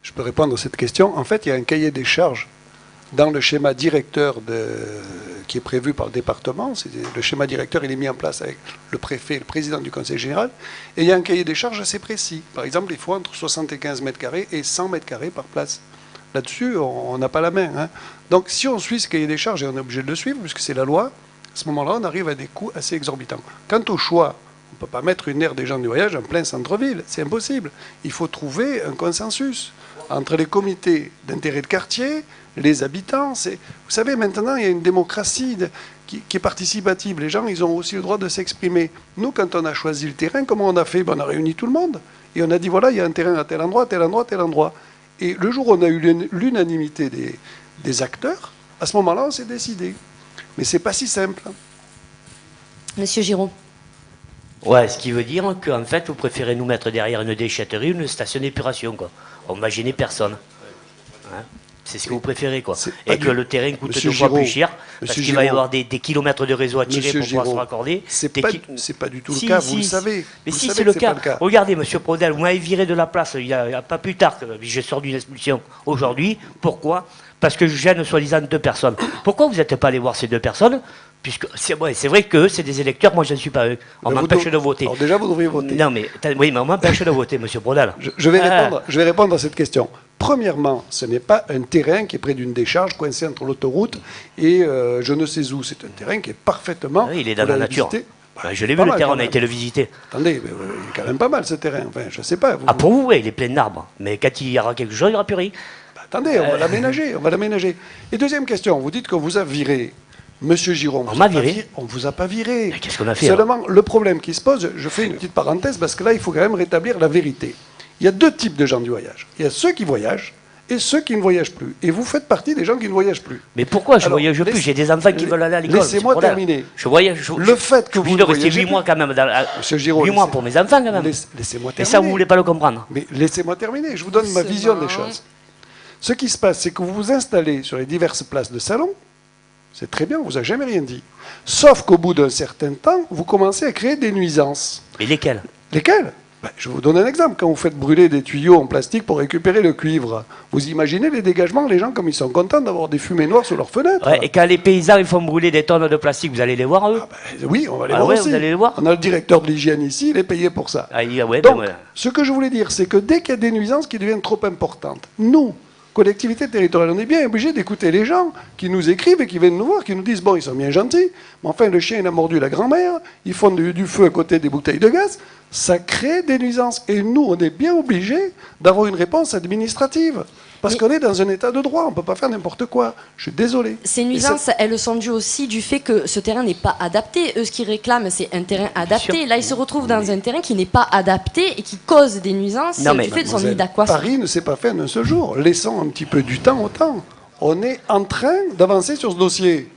Je peux répondre à cette question. En fait, il y a un cahier des charges dans le schéma directeur qui est prévu par le département. Le schéma directeur, il est mis en place avec le préfet et le président du conseil général. Et il y a un cahier des charges assez précis. Par exemple, il faut entre 75 mètres carrés et 100 mètres carrés par place. Là-dessus, on n'a pas la main. Hein. Donc, si on suit ce cahier des charges, et on est obligé de le suivre, puisque c'est la loi, à ce moment-là, on arrive à des coûts assez exorbitants. Quant au choix, on ne peut pas mettre une aire des gens du voyage en plein centre-ville. C'est impossible. Il faut trouver un consensus entre les comités d'intérêt de quartier, les habitants. Vous savez, maintenant, il y a une démocratie qui est participative. Les gens, ils ont aussi le droit de s'exprimer. Nous, quand on a choisi le terrain, comment on a fait? On a réuni tout le monde. Et on a dit, voilà, il y a un terrain à tel endroit, tel endroit, tel endroit. Et le jour où on a eu l'unanimité des acteurs, à ce moment-là, on s'est décidé. Mais ce n'est pas si simple. Monsieur Giraud. Ouais, ce qui veut dire qu'en fait, vous préférez nous mettre derrière une déchetterie ou une station d'épuration, quoi. On ne va gêner personne. Hein, c'est ce que vous préférez, quoi. Et que le terrain coûte deux fois plus cher, parce qu'il va y avoir des kilomètres de réseau à tirer pour pouvoir se raccorder. C'est pas du tout le cas, vous le savez. Mais si, c'est le cas. Regardez, monsieur Prodel, vous m'avez viré de la place il n'y a pas plus tard que je sors d'une expulsion aujourd'hui. Pourquoi? Parce que je gêne soi-disant 2 personnes. Pourquoi vous n'êtes pas allé voir ces 2 personnes? Puisque c'est vrai qu'eux, c'est des électeurs, moi je ne suis pas eux. On m'empêche de voter. Alors déjà, vous devriez voter. Non, mais oui, mais on m'empêche de voter, monsieur Brodel. Je vais répondre à cette question. Premièrement, ce n'est pas un terrain qui est près d'une décharge coincée entre l'autoroute et je ne sais où. C'est un terrain qui est parfaitement... Oui, il est dans la nature. Je l'ai vu, le terrain, on a été le visiter. Attendez, mais, il est quand même pas mal ce terrain. Enfin, je ne sais pas. Pour vous, oui, il est plein d'arbres. Mais quand il y aura quelque chose, il n'y aura plus rien. Attendez, on va l'aménager. Et deuxième question, vous dites qu'on vous a viré. Monsieur Giraud, on m'a viré. On ne vous a pas viré. Qu'est-ce qu'on a fait? Seulement, le problème qui se pose, je fais une petite parenthèse, parce que là, il faut quand même rétablir la vérité. Il y a 2 types de gens du voyage. Il y a ceux qui voyagent et ceux qui ne voyagent plus. Et vous faites partie des gens qui ne voyagent plus. Mais pourquoi je ne voyage plus? J'ai des enfants qui veulent aller à l'école. Laissez-moi terminer. Je voyage. Le fait que vous de rester 8 mois quand même. Monsieur Giraud, 8 mois pour mes enfants quand même. Laissez-moi terminer. Et ça, vous ne voulez pas le comprendre? Mais laissez-moi terminer. Je vous donne ma vision des choses. Ce qui se passe, c'est que vous vous installez sur les diverses places de salon. C'est très bien, on ne vous a jamais rien dit. Sauf qu'au bout d'un certain temps, vous commencez à créer des nuisances. Et lesquelles? Lesquelles? Je vous donne un exemple. Quand vous faites brûler des tuyaux en plastique pour récupérer le cuivre, vous imaginez les dégagements, les gens comme ils sont contents d'avoir des fumées noires sur leurs fenêtres. Ouais, et quand les paysans ils font brûler des tonnes de plastique, vous allez les voir eux? Oui, on va les voir aussi. Vous allez les voir? On a le directeur de l'hygiène ici, il est payé pour ça. Donc, ce que je voulais dire, c'est que dès qu'il y a des nuisances qui deviennent trop importantes, nous, collectivité territoriale, on est bien obligé d'écouter les gens qui nous écrivent et qui viennent nous voir, qui nous disent, bon, ils sont bien gentils, mais enfin, le chien, il a mordu la grand-mère, ils font du feu à côté des bouteilles de gaz, ça crée des nuisances. Et nous, on est bien obligés d'avoir une réponse administrative. Parce qu'on est dans un état de droit, on ne peut pas faire n'importe quoi. Je suis désolé. Ces nuisances, elles sont dues aussi du fait que ce terrain n'est pas adapté. Eux, ce qu'ils réclament, c'est un terrain adapté. Là, ils se retrouvent dans un terrain qui n'est pas adapté et qui cause des nuisances du fait de son nid d'aquasme. Paris ne s'est pas fait en un seul jour. Laissons un petit peu du temps au temps. On est en train d'avancer sur ce dossier.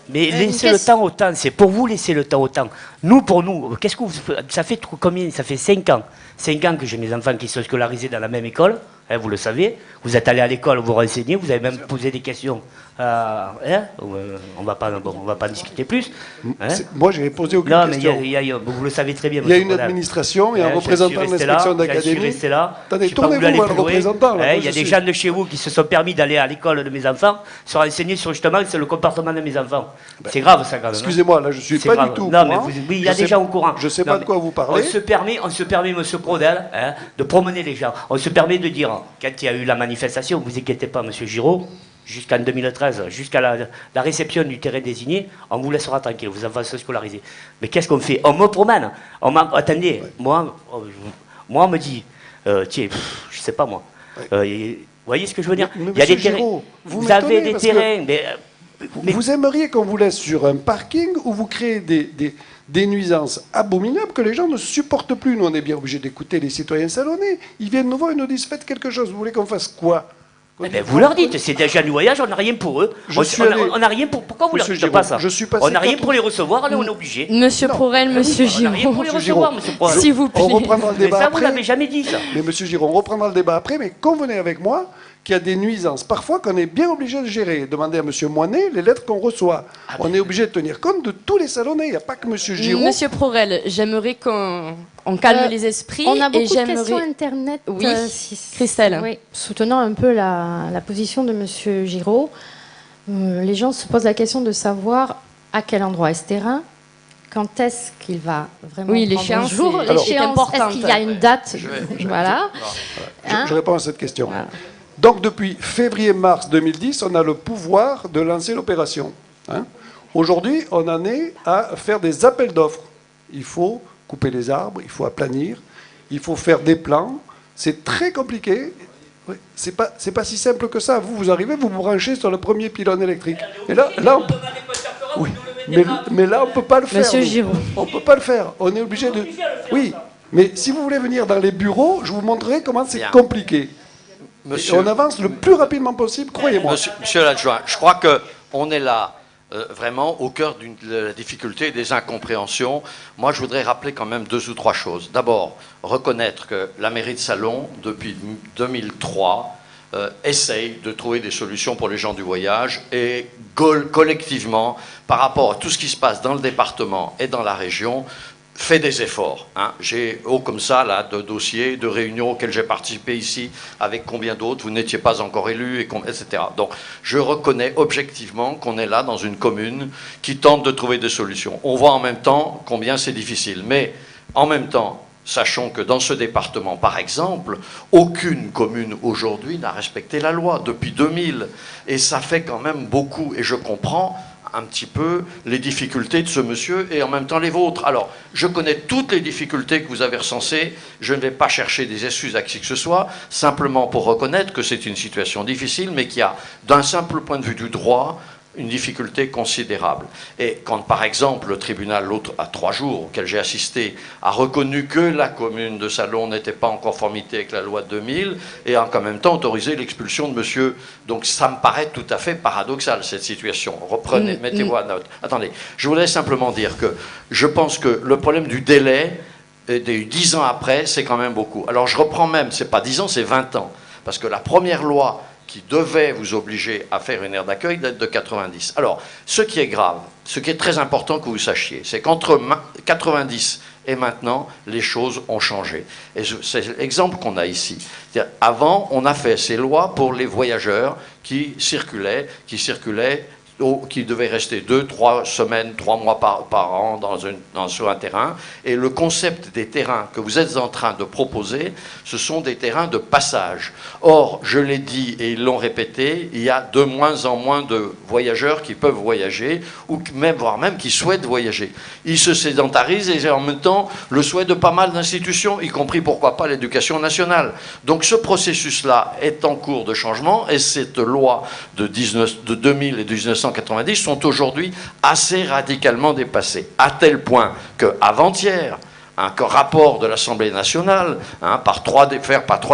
Mais laissez le temps au temps, c'est pour vous laisser le temps au temps. Nous, pour nous, qu'est-ce que ça fait combien? Ça fait 5 ans. 5 ans que j'ai mes enfants qui sont scolarisés dans la même école, hein, vous le savez. Vous êtes allés à l'école, vous renseignez, vous avez même posé des questions. On va pas en discuter plus. Hein. Moi, j'ai posé aucune question. Mais vous le savez très bien. Il y a une administration, il y a un représentant de l'inspection d'académie. Attendez, tournez-vous vers le représentant. Il y a des gens de chez vous qui se sont permis d'aller à l'école de mes enfants, se renseigner sur justement le comportement de mes enfants. C'est grave ça quand même. Excusez-moi, là je suis pas du tout. Non, mais oui, il y a des gens au courant. Je ne sais pas de quoi vous parlez. On se permet, monsieur Prodel, hein, de promener les gens. On se permet de dire, quand il y a eu la manifestation, vous inquiétez pas, monsieur Giraud, jusqu'en 2013, jusqu'à la réception du terrain désigné, on vous laissera tranquille, vos enfants sont scolarisés. Mais qu'est-ce qu'on fait? On me promène. Attendez, moi, on me dit, tiens, je sais pas moi. Vous voyez ce que je veux dire? Il y a des terrains. Vous avez des terrains, mais vous aimeriez qu'on vous laisse sur un parking où vous créez des nuisances abominables que les gens ne supportent plus. Nous, on est bien obligés d'écouter les citoyens salonnés. Ils viennent nous voir et nous disent, faites quelque chose. Vous voulez qu'on fasse quoi? Vous leur dites, c'est déjà du voyage, on n'a rien pour eux. On n'a rien pour. Pourquoi vous leur dites pas ça? On n'a rien pour les recevoir, là on est obligé. Monsieur Prodel, monsieur Giraud. On n'a rien pour les recevoir, monsieur Prodel. S'il vous plaît. On reprendra le débat mais ça, après. vous l'avez jamais dit, ça. Mais monsieur Giraud, on reprendra le débat après, mais convenez avec moi qu'il y a des nuisances, parfois qu'on est bien obligé de gérer. Demandez à M. Moinet les lettres qu'on reçoit. On est obligé de tenir compte de tous les salonnés. Il n'y a pas que M. Giraud. Monsieur Prorel, j'aimerais qu'on calme les esprits. On a beaucoup de questions Internet. Oui, Christelle. Oui, soutenant un peu la position de M. Giraud. Les gens se posent la question de savoir à quel endroit est ce terrain, quand est-ce qu'il va vraiment prendre un jour, l'échéance, est-ce qu'il y a une date? Voilà. Je réponds à cette question. Voilà. Donc depuis février-mars 2010, on a le pouvoir de lancer l'opération. Hein. Aujourd'hui, on en est à faire des appels d'offres. Il faut couper les arbres, il faut aplanir, il faut faire des plans. C'est très compliqué. C'est pas si simple que ça. Vous arrivez, vous vous branchez sur le premier pylône électrique. Et là oui. Mais là, on ne peut pas le faire. Monsieur Giraud. On ne peut pas le faire. On est obligé de... Oui, mais si vous voulez venir dans les bureaux, je vous montrerai comment c'est compliqué. On avance le plus rapidement possible, croyez-moi. Monsieur l'adjoint, je crois qu'on est là vraiment au cœur de la difficulté et des incompréhensions. Moi, je voudrais rappeler quand même 2 ou 3 choses. D'abord, reconnaître que la mairie de Salon, depuis 2003, essaye de trouver des solutions pour les gens du voyage et collectivement, par rapport à tout ce qui se passe dans le département et dans la région, fait des efforts. Hein. J'ai comme ça là, de dossiers, de réunions auxquelles j'ai participé ici, avec combien d'autres, vous n'étiez pas encore élus, etc. Donc je reconnais objectivement qu'on est là dans une commune qui tente de trouver des solutions. On voit en même temps combien c'est difficile, mais en même temps, sachons que dans ce département, par exemple, aucune commune aujourd'hui n'a respecté la loi depuis 2000. Et ça fait quand même beaucoup. Et je comprends un petit peu les difficultés de ce monsieur et en même temps les vôtres. Alors, je connais toutes les difficultés que vous avez recensées. Je ne vais pas chercher des excuses à qui que ce soit, simplement pour reconnaître que c'est une situation difficile, mais qu'il y a, d'un simple point de vue du droit, une difficulté considérable. Et quand, par exemple, le tribunal, l'autre, à 3 jours, auquel j'ai assisté, a reconnu que la commune de Salon n'était pas en conformité avec la loi de 2000 et a en même temps autorisé l'expulsion de monsieur. Donc ça me paraît tout à fait paradoxal, cette situation. Reprenez, mettez-vous à note. Attendez, je voulais simplement dire que je pense que le problème du délai, des 10 ans après, c'est quand même beaucoup. Alors je reprends même, c'est pas 10 ans, c'est 20 ans. Parce que la première loi qui devait vous obliger à faire une aire d'accueil date de 90. Alors, ce qui est grave, ce qui est très important que vous sachiez, c'est qu'entre 90 et maintenant, les choses ont changé. Et c'est l'exemple qu'on a ici. Avant, on a fait ces lois pour les voyageurs qui circulaient qui devaient rester 2, 3 semaines, 3 mois par an sur un terrain. Et le concept des terrains que vous êtes en train de proposer, ce sont des terrains de passage. Or, je l'ai dit et ils l'ont répété, il y a de moins en moins de voyageurs qui peuvent voyager, ou même, voire même qui souhaitent voyager. Ils se sédentarisent et en même temps le souhait de pas mal d'institutions, y compris, pourquoi pas, l'éducation nationale. Donc ce processus-là est en cours de changement et cette loi de 2000 et 1990 sont aujourd'hui assez radicalement dépassés, à tel point qu'avant-hier, un rapport de l'Assemblée nationale, par 3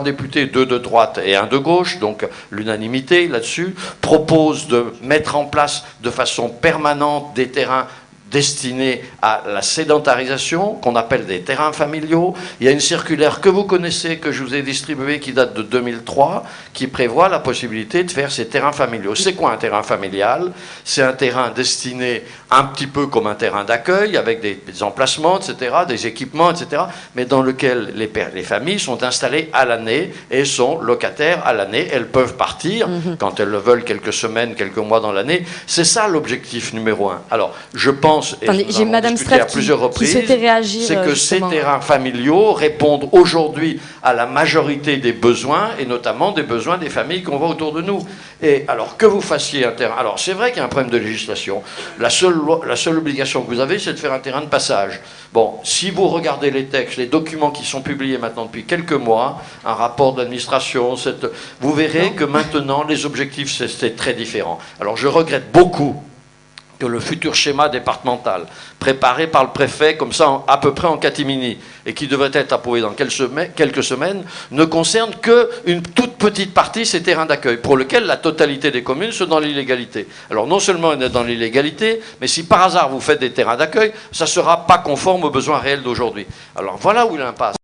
députés, 2 de droite et 1 de gauche, donc l'unanimité là-dessus, propose de mettre en place de façon permanente des terrains destinés à la sédentarisation, qu'on appelle des terrains familiaux. Il y a une circulaire que vous connaissez, que je vous ai distribuée, qui date de 2003, qui prévoit la possibilité de faire ces terrains familiaux. C'est quoi un terrain familial? C'est un terrain destiné un petit peu comme un terrain d'accueil, avec des emplacements, etc., des équipements, etc., mais dans lequel les familles sont installées à l'année et sont locataires à l'année. Elles peuvent partir quand elles le veulent, quelques semaines, quelques mois dans l'année. C'est ça l'objectif numéro 1. Alors, je pense, et j'ai Madame Streff à plusieurs reprises, c'est que ces terrains familiaux répondent aujourd'hui à la majorité des besoins, et notamment des besoins des familles qu'on voit autour de nous. Et alors, que vous fassiez un terrain... Alors, c'est vrai qu'il y a un problème de législation. La seule obligation que vous avez, c'est de faire un terrain de passage. Bon, si vous regardez les textes, les documents qui sont publiés maintenant depuis quelques mois, un rapport d'administration, vous verrez que maintenant, les objectifs, c'est très différent. Alors, je regrette beaucoup que le futur schéma départemental, préparé par le préfet, comme ça, à peu près en catimini, et qui devrait être approuvé dans quelques semaines, ne concerne qu'une toute petite partie, ces terrains d'accueil, pour lesquels la totalité des communes sont dans l'illégalité. Alors non seulement on est dans l'illégalité, mais si par hasard vous faites des terrains d'accueil, ça ne sera pas conforme aux besoins réels d'aujourd'hui. Alors voilà où est l'impasse.